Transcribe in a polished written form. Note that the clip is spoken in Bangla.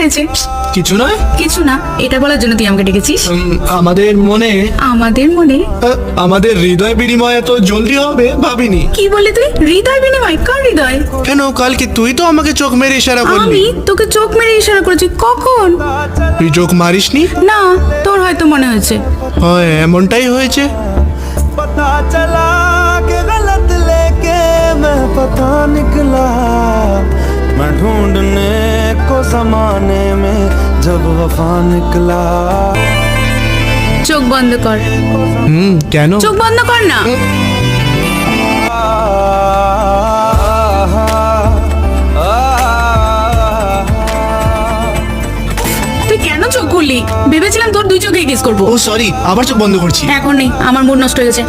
হয়েছে? কিছু নয়। কিছু না, এটা বলার জন্য তুই আমাকে ডেকেছিস? আমাদের মনে আমাদের মনে? আমাদের হৃদয় বিনিময় এত জলদি হবে ভাবিনি। কি বললি তুই? হৃদয় বিনিময়? কার হৃদয়? কেন, কালকে তুই তো আমাকে চোখ মেরে ইশারা করলি। আমি তোকে চোখ মেরে ইশারা করেছি? কখন? তুই চোখ মারিসনি? না, তোর হয়তো মনে হয়েছে। হয়, এমনটাই হয়েছে। पता चला कि गलत लेके मैं पता निकला, मैं ढूंढने को जमाने में जब वफा निकला। চোখ বন্ধ কর। কেন? চোখ বন্ধ কর না। তুই কেন চোখ খুললি? ভেবেছিলাম তোর দুই চোখে কিস করবো। ও সরি, আবার চোখ বন্ধ করছি। এখন নেই, আমার মুড নষ্ট হয়ে গেছে।